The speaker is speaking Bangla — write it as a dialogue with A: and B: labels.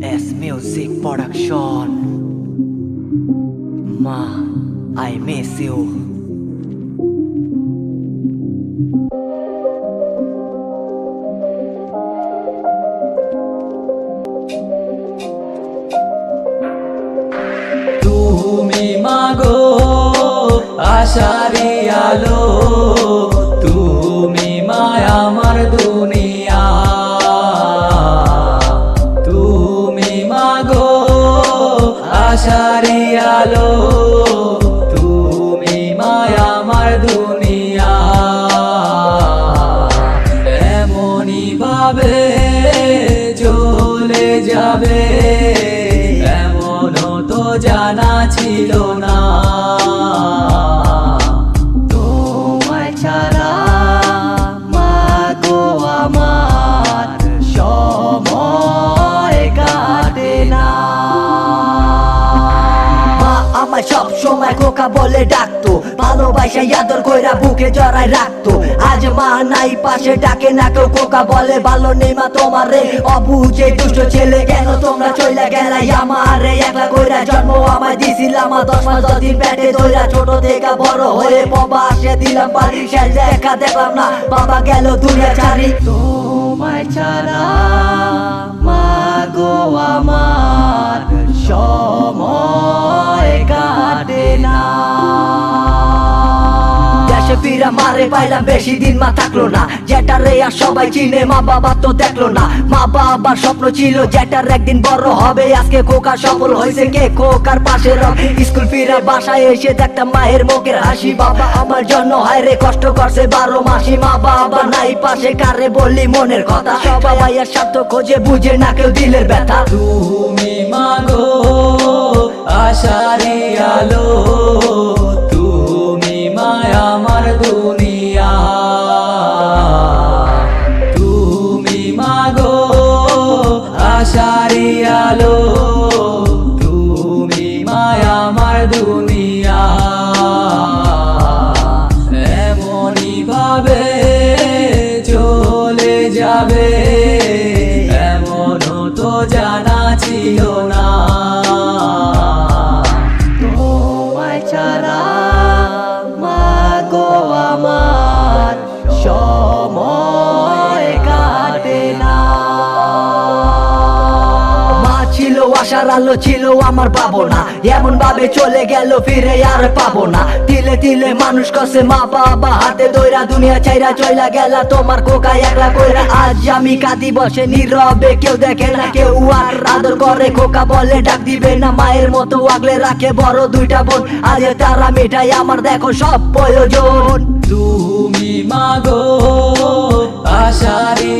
A: S Music Production. Ma, I miss you.
B: তুমি মাগো আশারি আলো, তুমি মায় আমার দুনিয়া। তুমি মাগো আশারি আলো, তুমি মায় আমার দুনিয়া। এমনই ভাবে চলে যাবে জানা ছিল না।
A: তোমায় ছাড়া মাগো আমার সময় কাটে না। মা আমায় সব সময় খোকা বলে ডাকতো, ভালোবাসা আদর কইরা বুকে জড়ায় রাখতো। আজ মা নাই পাশে, ডাকে না কেউ, খোকা বলে ভালো নেই মা তোমার রে। অবুঝে দুষ্ট ছেলে কেন তোমরা চইলা গেলাই আমারে একলা কইরা। জন্ম আমায় দিছিলাম 10 মাস 10 দিন পেটে ধইরা, ছোট থেকে বড় হয়ে বাবা আসে দিলাম বাড়ি। শেষ দেখা দেখলাম না, বাবা গেল দুনিয়া ছাড়ি। তোমায় ছাড়া মাগো আমার সময় কাটে না। দেশে ফিরা মারে পাইলাম বেশি দিন, মা থাকলো না। যেটারে আর সবাই চিনে, মা বাবা তো দেখলো না। মা বাবার স্বপ্ন ছিল যেটার একদিন বড় হবে। আজকে খোকা সফল হয়েছে, কে খোকার পাশে রবে। স্কুল ফিরে বাসায় এসে দেখতাম মায়ের মুখের হাসি। বাবা আমার জন্য হায়রে কষ্ট করছে 12 মাসি। মা বাবা নাই পাশে, কারে বললি মনের কথা। সবাই আর স্বার্থ খোঁজে, বুঝে না কেউ দিলের ব্যথা।
B: তুমি মাগো আশারি আলো, তুমি মায় আমার দুনিয়া। তুমি মাগো আশারি আলো, তুমি মায় আমার দুনিয়া। এমনই ভাবে চলে যাবে, এমনও তো জানা ছিল না।
A: তোমায় ছাড়া মাগো আমার সময় কাটে না। মা ছিল আশার আলো, ছিল আমার পাবো না। এমন ভাবে চলে গেল, ফিরে আর পাবো না। তিলে তিলে মানুষ করছে মা বাবা হাতে ধইরা, দুনিয়া ছাইরা চইলা গেলা তোমার খোকা একলা কইরা। আজ আমি কাঁদি বসে নীরবে, কেউ দেখে না, কেউ আর আদর করে। খোকা বলে ডাক দিবে না, মায়ের মতো আগলে রাখে বড় দুইটা বোন। আজ তারা মেটাই আমার দেখো সব প্রয়োজন।
B: তুমি মাগো আশারি